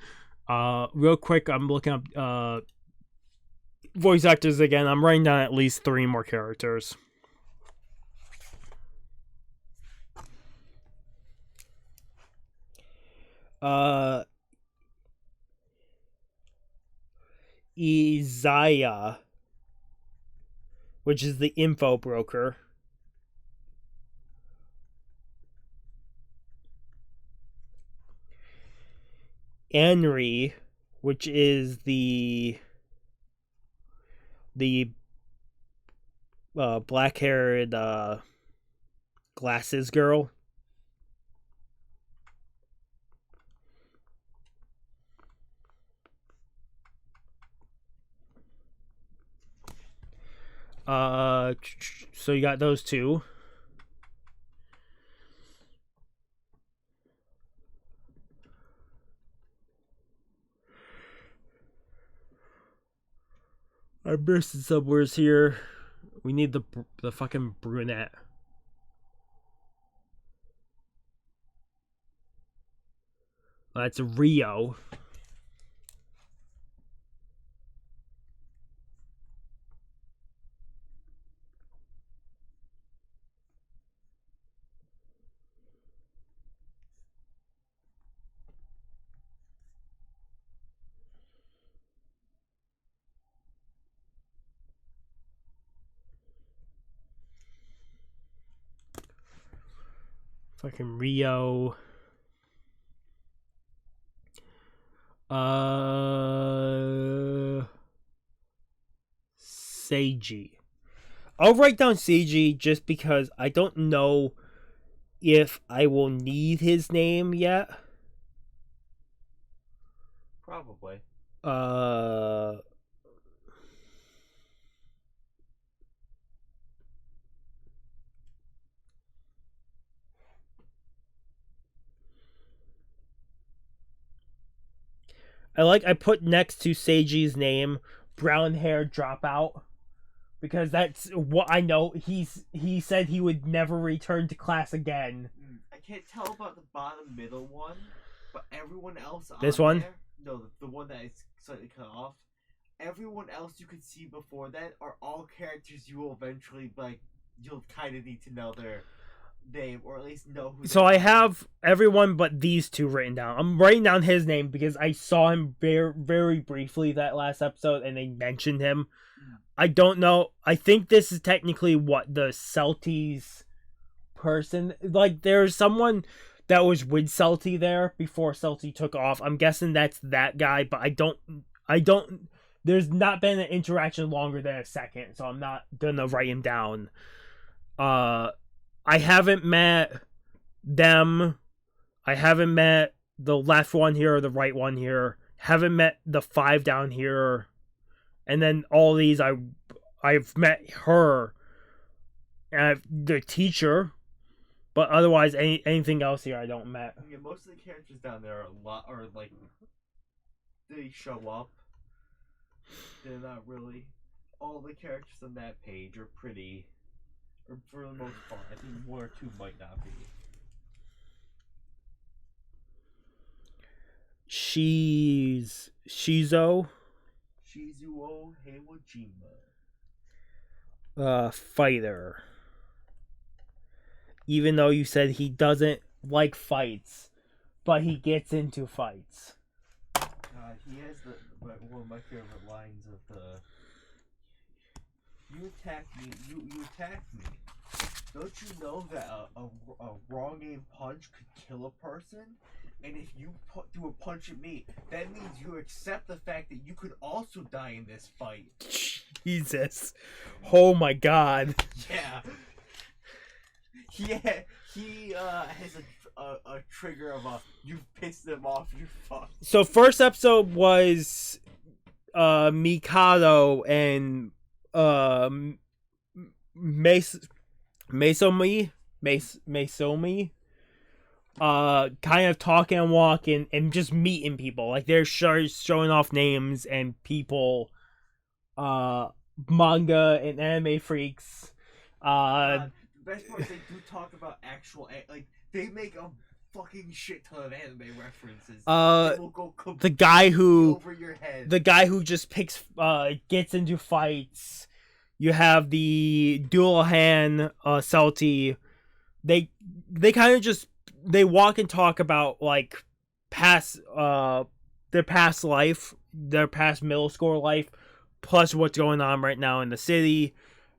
[SPEAKER 1] Real quick, I'm looking up voice actors again. I'm writing down at least 3 more characters.
[SPEAKER 3] Izaya, which is the info broker. Henry, which is the black-haired glasses girl. So you got those 2. I'm missing some words here. We need the fucking brunette. That's Rio. Fucking Rio. Seiji. I'll write down Seiji just because I don't know if I will need his name yet.
[SPEAKER 2] Probably.
[SPEAKER 3] I put next to Seiji's name brown hair dropout because that's what I know. He said he would never return to class again.
[SPEAKER 2] I can't tell about the bottom middle one, but everyone else on
[SPEAKER 3] This one?
[SPEAKER 2] there, no, the one that is slightly cut off. Everyone else you could see before that are all characters you will eventually you'll kind of need to know their name or at least know who.
[SPEAKER 3] So I have everyone but these 2 written down. I'm writing down his name because I saw him very, very briefly that last episode and they mentioned him. I don't know. I think this is technically what the Celties person, like there's someone that was with Celty there before Celty took off. I'm guessing that's that guy, but I don't there's not been an interaction longer than a second, so I'm not gonna write him down. I haven't met them. I haven't met the left one here or the right one here. Haven't met the 5 down here. And then all these I've met her and the teacher, but otherwise anything else here I don't met.
[SPEAKER 2] Yeah, most of the characters down there are like they show up. They're not really. All the characters on that page are pretty, or for the most part. I think 1 or 2 might not be.
[SPEAKER 3] Shizuo
[SPEAKER 2] Heiwajima.
[SPEAKER 3] Fighter. Even though you said he doesn't like fights, but he gets into fights.
[SPEAKER 2] He has one of my favorite lines of the. You attacked me. You attacked me. Don't you know that a wrong aim punch could kill a person? And if you do a punch at me, that means you accept the fact that you could also die in this fight.
[SPEAKER 3] Jesus. Oh my god.
[SPEAKER 2] Yeah. He has a trigger of you've pissed him off, you're fucked.
[SPEAKER 3] So first episode was Mikado and Masomi, kind of talking and walking and just meeting people. Like they're showing off names and people, manga and anime freaks.
[SPEAKER 2] The best part is they do talk about actual, like, they make a fucking shit ton of anime references. They will go
[SPEAKER 3] the guy who
[SPEAKER 2] over your head.
[SPEAKER 3] The guy who just gets into fights. You have the dual hand Celti. They kind of just they walk and talk about like past their past life, their past middle school life, plus what's going on right now in the city.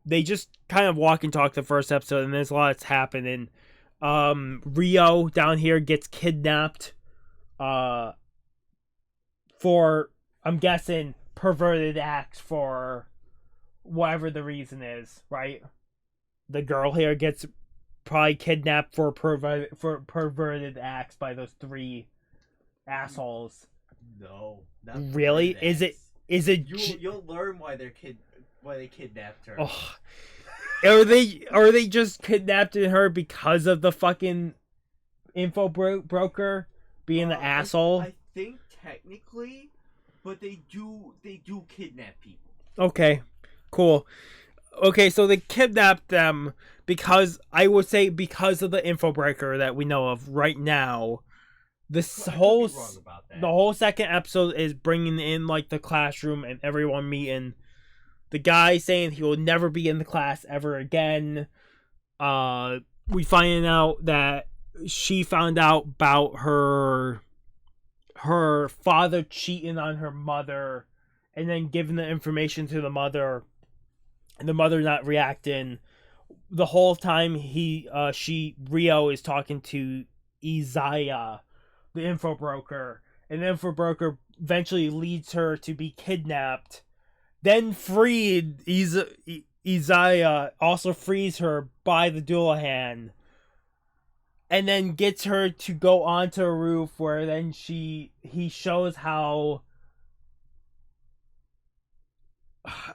[SPEAKER 3] They just kind of walk and talk the first episode, and there's a lot that's happening. Rio down here gets kidnapped for, I'm guessing, perverted acts for whatever the reason is, right? The girl here gets probably kidnapped for perverted acts by those three assholes.
[SPEAKER 2] No, not
[SPEAKER 3] really?
[SPEAKER 2] perverted acts.
[SPEAKER 3] Is it?
[SPEAKER 2] You'll learn why they kidnapped her.
[SPEAKER 3] Oh. Are they just kidnapping her because of the fucking info broker being the asshole?
[SPEAKER 2] I think technically, but they do kidnap people.
[SPEAKER 3] Okay, cool. Okay, so they kidnapped them because because of the info breaker that we know of right now. The whole second episode is bringing in like the classroom and everyone meeting. The guy saying he will never be in the class ever again. We find out that she found out about her father cheating on her mother and then giving the information to the mother, and the mother not reacting. The whole time Rio is talking to Izaya, the info broker, and the info broker eventually leads her to be kidnapped. Then freed, Izaya also frees her by the dual hand. And then gets her to go onto a roof where then he shows how...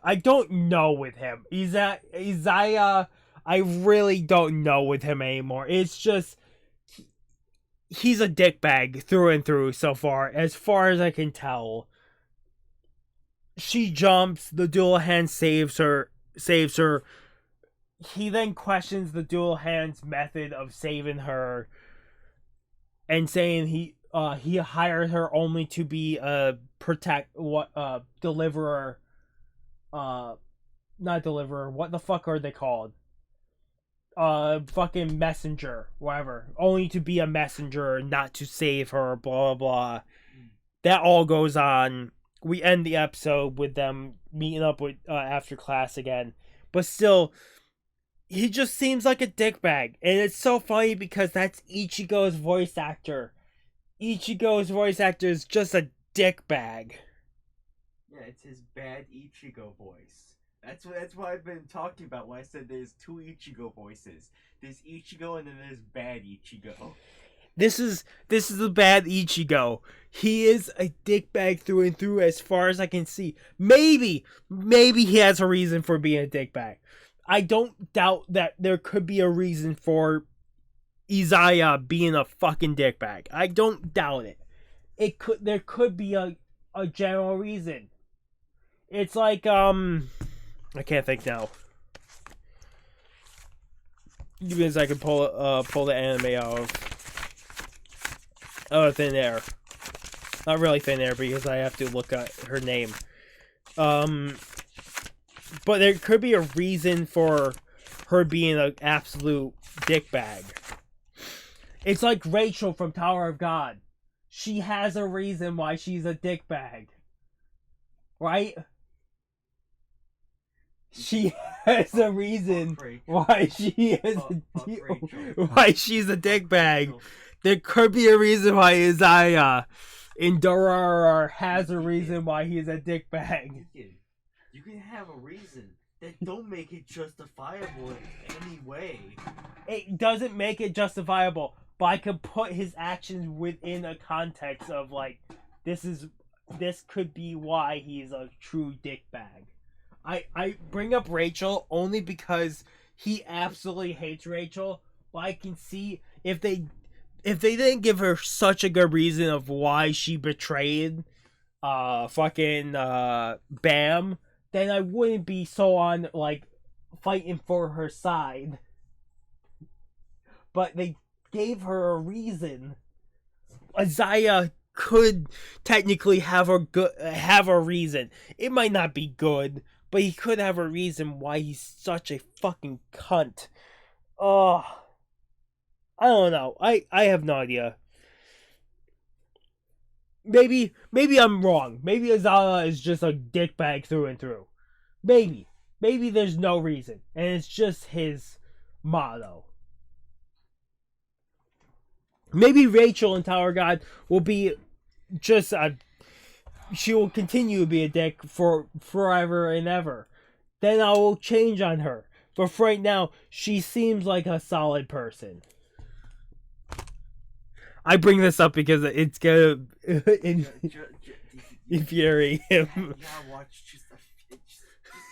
[SPEAKER 3] I don't know with him. Izaya, I really don't know with him anymore. It's just... He's a dickbag through and through so far as I can tell. She jumps, the dual hand saves her. He then questions the dual hand's method of saving her and saying he hired her only to be a deliverer. Not deliverer, what the fuck are they called? Fucking messenger, whatever. Only to be a messenger, not to save her, blah blah blah. That all goes on. We end the episode with them meeting up with after class again. But still, he just seems like a dickbag. And it's so funny because that's Ichigo's voice actor. Ichigo's voice actor is just a dickbag.
[SPEAKER 2] Yeah, it's his bad Ichigo voice. That's what I've been talking about when I said there's two Ichigo voices. There's Ichigo and then there's bad Ichigo.
[SPEAKER 3] This is the bad Ichigo. He is a dickbag through and through as far as I can see. Maybe he has a reason for being a dickbag. I don't doubt that there could be a reason for Izaya being a fucking dickbag. I don't doubt it. There could be a general reason. It's like I can't think now. Because I could pull the anime out of thin air. Not really thin air because I have to look at her name. But there could be a reason for her being an absolute dickbag. It's like Rachel from Tower of God. She has a reason why she's a dickbag. Right? She has a reason why she is why she's a dickbag. There could be a reason why Izaya in Durarara has a reason why he's a dickbag.
[SPEAKER 2] You can have a reason that don't make it justifiable in any way.
[SPEAKER 3] It doesn't make it justifiable, but I could put his actions within a context of like this could be why he's a true dickbag. I bring up Rachel only because he absolutely hates Rachel, but I can see if they didn't give her such a good reason of why she betrayed fucking Bam, then I wouldn't be so on like fighting for her side. But they gave her a reason. Izaya could technically have a reason. It might not be good, but he could have a reason why he's such a fucking cunt. Oh, I don't know. I have no idea. Maybe I'm wrong. Maybe Izaya is just a dickbag through and through. Maybe there's no reason, and it's just his motto. Maybe Rachel in Tower God will be just she will continue to be a dick for forever and ever. Then I will change on her. But for right now, she seems like a solid person. I bring this up because it's gonna infuriate him.
[SPEAKER 2] Yeah, watch just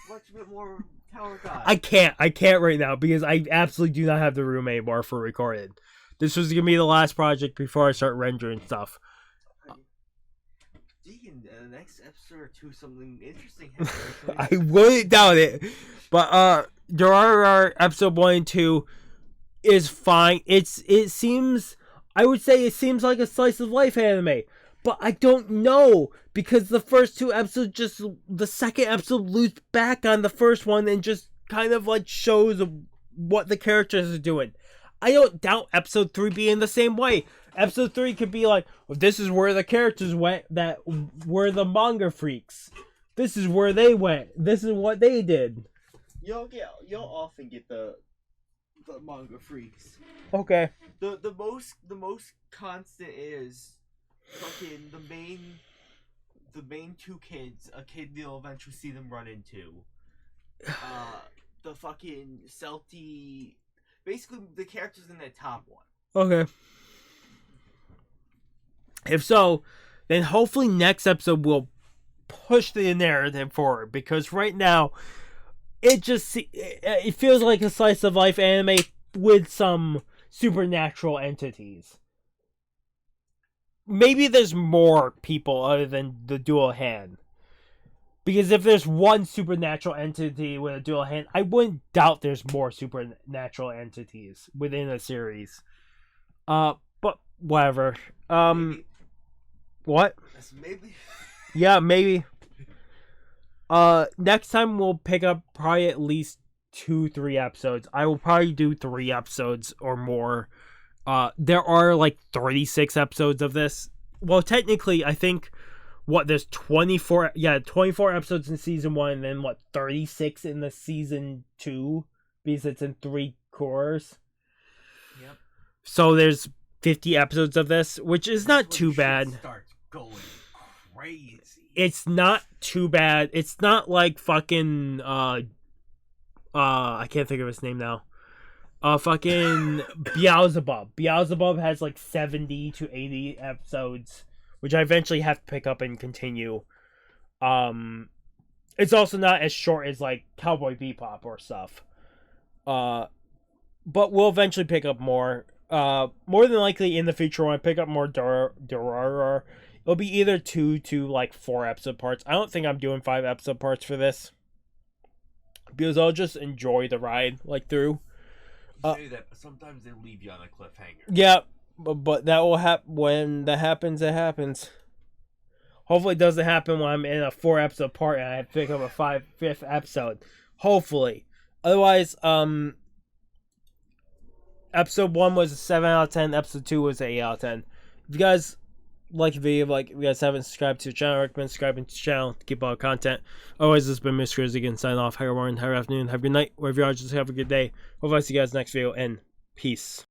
[SPEAKER 2] watch a bit more Tower God.
[SPEAKER 3] I can't right now because I absolutely do not have the room anymore for recording. This was gonna be the last project before I start rendering stuff.
[SPEAKER 2] Deacon, next episode or two, something interesting happens.
[SPEAKER 3] I wouldn't doubt it. But Durarara episode 1 and 2 is fine. It seems, I would say it seems like a slice of life anime. But I don't know, because the first two episodes the second episode loops back on the first one and just kind of like shows what the characters are doing. I don't doubt episode 3 being the same way. Episode 3 could be like, well, this is where the characters went that were the manga freaks. This is where they went. This is what they did.
[SPEAKER 2] You'll often get the manga freaks.
[SPEAKER 3] Okay.
[SPEAKER 2] The most constant is fucking the main two kids, a kid you'll eventually see them run into. The fucking Celty, basically the characters in that top one.
[SPEAKER 3] Okay. If so, then hopefully next episode will push the narrative forward, because right now it feels like a slice of life anime with some supernatural entities. Maybe there's more people other than the dual hand. Because if there's one supernatural entity with a dual hand, I wouldn't doubt there's more supernatural entities within a series. But whatever.
[SPEAKER 2] Maybe.
[SPEAKER 3] What?
[SPEAKER 2] Maybe.
[SPEAKER 3] Yeah, maybe. Next time we'll pick up probably at least 2-3 episodes. I will probably do 3 episodes or more. There are like 36 episodes of this. Well, technically, I think there's 24 episodes in season 1, and then 36 in the season 2, because it's in 3 cores.
[SPEAKER 2] Yep.
[SPEAKER 3] So there's 50 episodes of this, which is not too bad.
[SPEAKER 2] Starts going crazy.
[SPEAKER 3] It's not too bad. It's not like fucking I can't think of his name now. Fucking Beelzebub. Beelzebub has like 70 to 80 episodes, which I eventually have to pick up and continue. It's also not as short as like Cowboy Bebop or stuff. But we'll eventually pick up more. More than likely in the future when I pick up more Durarara, it'll be either 2 to like 4 episode parts. I don't think I'm doing 5 episode parts for this, because I'll just enjoy the ride like through.
[SPEAKER 2] Say that, but sometimes they leave you on a cliffhanger.
[SPEAKER 3] Yeah, but that will happen. When that happens, it happens. Hopefully it doesn't happen when I'm in a 4 episode part and I have to pick up a 5th episode. Hopefully. Otherwise, episode 1 was a 7 out of 10. Episode 2 was an 8 out of 10. If you guys like the video, if you guys haven't subscribed to the channel, I recommend subscribing to the channel to keep all the content. Otherwise, this has been Mr. Grizz again, signing off. Have a good morning, have a good afternoon, have a good night, wherever you are, just have a good day. Hope I see you guys next video, and peace.